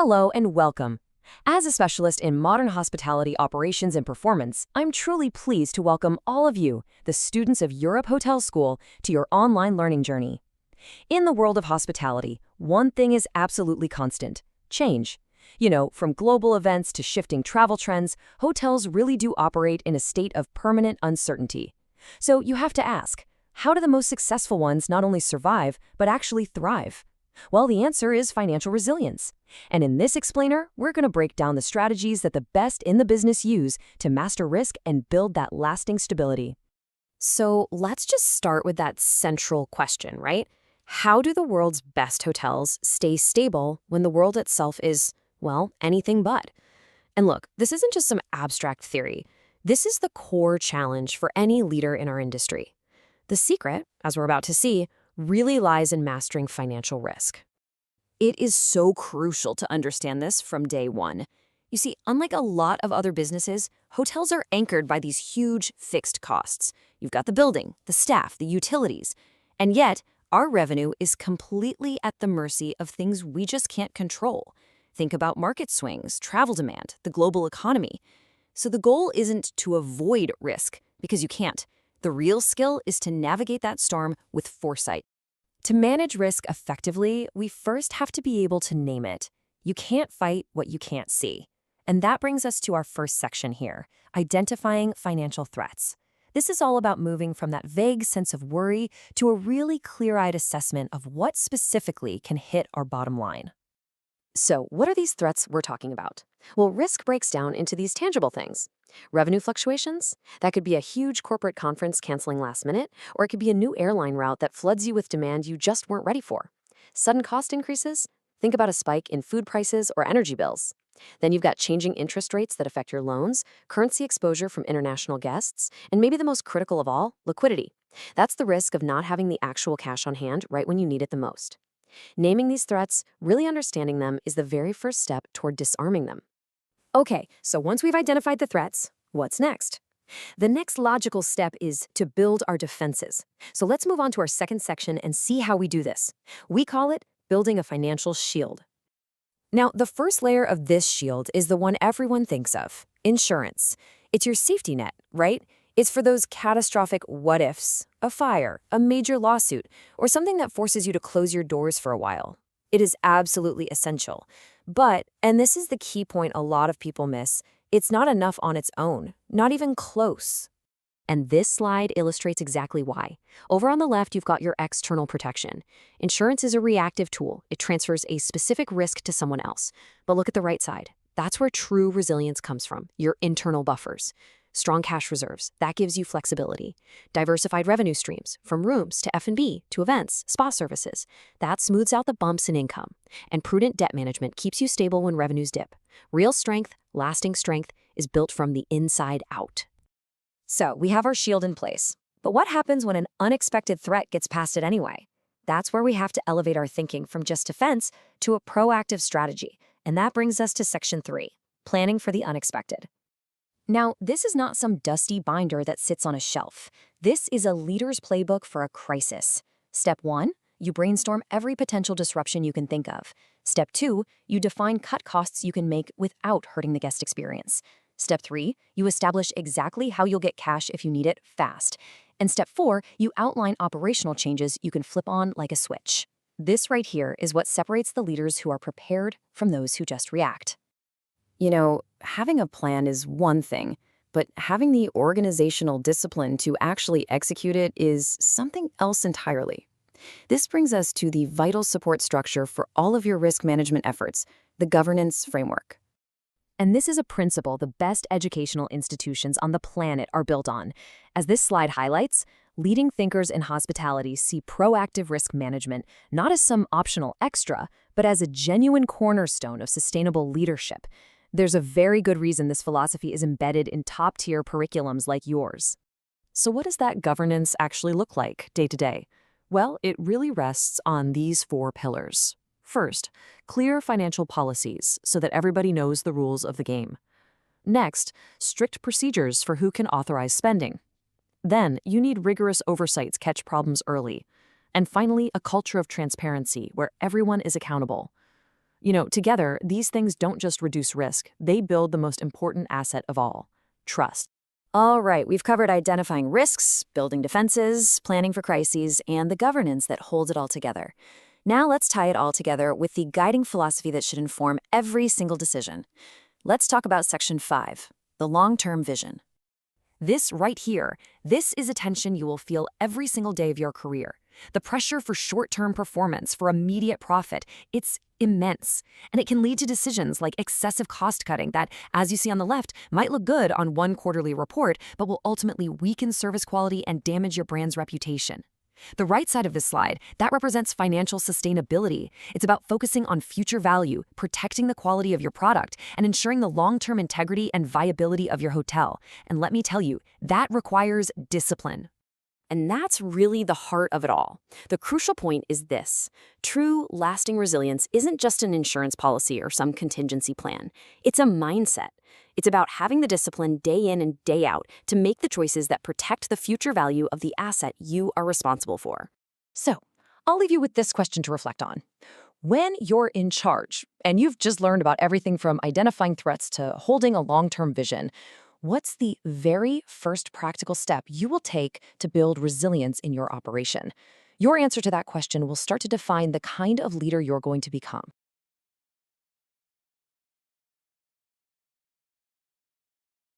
Hello and welcome. As a specialist in modern hospitality operations and performance, I'm truly pleased to welcome all of you, the students of Europe Hotel School, to your online learning journey. In the world of hospitality, one thing is absolutely constant: change. From global events to shifting travel trends, hotels really do operate in a state of permanent uncertainty. So you have to ask, how do the most successful ones not only survive, but actually thrive? Well, the answer is financial resilience. And in this explainer, we're going to break down the strategies that the best in the business use to master risk and build that lasting stability. So let's just start with that central question, right? How do the world's best hotels stay stable when the world itself is, well, anything but? And look, this isn't just some abstract theory. This is the core challenge for any leader in our industry. The secret, as we're about to see, really lies in mastering financial risk. It is so crucial to understand this from day one. You see, unlike a lot of other businesses, hotels are anchored by these huge fixed costs. You've got the building, the staff, the utilities. And yet, our revenue is completely at the mercy of things we just can't control. Think about market swings, travel demand, the global economy. So the goal isn't to avoid risk, because you can't. The real skill is to navigate that storm with foresight. To manage risk effectively, we first have to be able to name it. You can't fight what you can't see. And that brings us to our first section here, identifying financial threats. This is all about moving from that vague sense of worry to a really clear-eyed assessment of what specifically can hit our bottom line. So, what are these threats we're talking about? Well, risk breaks down into these tangible things. Revenue fluctuations? That could be a huge corporate conference canceling last minute, or it could be a new airline route that floods you with demand you just weren't ready for. Sudden cost increases? Think about a spike in food prices or energy bills. Then you've got changing interest rates that affect your loans, currency exposure from international guests, and maybe the most critical of all, liquidity. That's the risk of not having the actual cash on hand right when you need it the most. Naming these threats, really understanding them, is the very first step toward disarming them. Okay, so once we've identified the threats, what's next? The next logical step is to build our defenses. So let's move on to our second section and see how we do this. We call it building a financial shield. Now, the first layer of this shield is the one everyone thinks of: insurance. It's your safety net, right? It's for those catastrophic what-ifs, a fire, a major lawsuit, or something that forces you to close your doors for a while. It is absolutely essential. But, and this is the key point a lot of people miss, it's not enough on its own, not even close. And this slide illustrates exactly why. Over on the left, you've got your external protection. Insurance is a reactive tool. It transfers a specific risk to someone else. But look at the right side. That's where true resilience comes from, your internal buffers. Strong cash reserves, that gives you flexibility. Diversified revenue streams, from rooms to F&B to events, spa services, that smooths out the bumps in income. And prudent debt management keeps you stable when revenues dip. Real strength, lasting strength, is built from the inside out. So, we have our shield in place. But what happens when an unexpected threat gets past it anyway? That's where we have to elevate our thinking from just defense to a proactive strategy. And that brings us to Section 3, planning for the unexpected. Now, this is not some dusty binder that sits on a shelf. This is a leader's playbook for a crisis. Step 1, you brainstorm every potential disruption you can think of. Step 2, you define cut costs you can make without hurting the guest experience. Step 3, you establish exactly how you'll get cash if you need it fast. And Step 4, you outline operational changes you can flip on like a switch. This right here is what separates the leaders who are prepared from those who just react. Having a plan is one thing, but having the organizational discipline to actually execute it is something else entirely. This brings us to the vital support structure for all of your risk management efforts, the governance framework. And this is a principle the best educational institutions on the planet are built on. As this slide highlights, leading thinkers in hospitality see proactive risk management not as some optional extra, but as a genuine cornerstone of sustainable leadership. There's a very good reason this philosophy is embedded in top-tier curriculums like yours. So what does that governance actually look like day to day? Well, it really rests on these 4 pillars. First, clear financial policies so that everybody knows the rules of the game. Next, strict procedures for who can authorize spending. Then, you need rigorous oversight to catch problems early. And finally, a culture of transparency where everyone is accountable. Together, these things don't just reduce risk, they build the most important asset of all: trust. All right, we've covered identifying risks, building defenses, planning for crises, and the governance that holds it all together. Now let's tie it all together with the guiding philosophy that should inform every single decision. Let's talk about Section 5, the long-term vision. This right here, this is a tension you will feel every single day of your career. The pressure for short-term performance, for immediate profit, it's immense. And it can lead to decisions like excessive cost cutting that, as you see on the left, might look good on one quarterly report, but will ultimately weaken service quality and damage your brand's reputation. The right side of this slide, that represents financial sustainability. It's about focusing on future value, protecting the quality of your product, and ensuring the long-term integrity and viability of your hotel. And let me tell you, that requires discipline. And that's really the heart of it all. The crucial point is this: true, lasting resilience isn't just an insurance policy or some contingency plan. It's a mindset. It's about having the discipline day in and day out to make the choices that protect the future value of the asset you are responsible for. So, I'll leave you with this question to reflect on. When you're in charge, and you've just learned about everything from identifying threats to holding a long-term vision, what's the very first practical step you will take to build resilience in your operation? Your answer to that question will start to define the kind of leader you're going to become.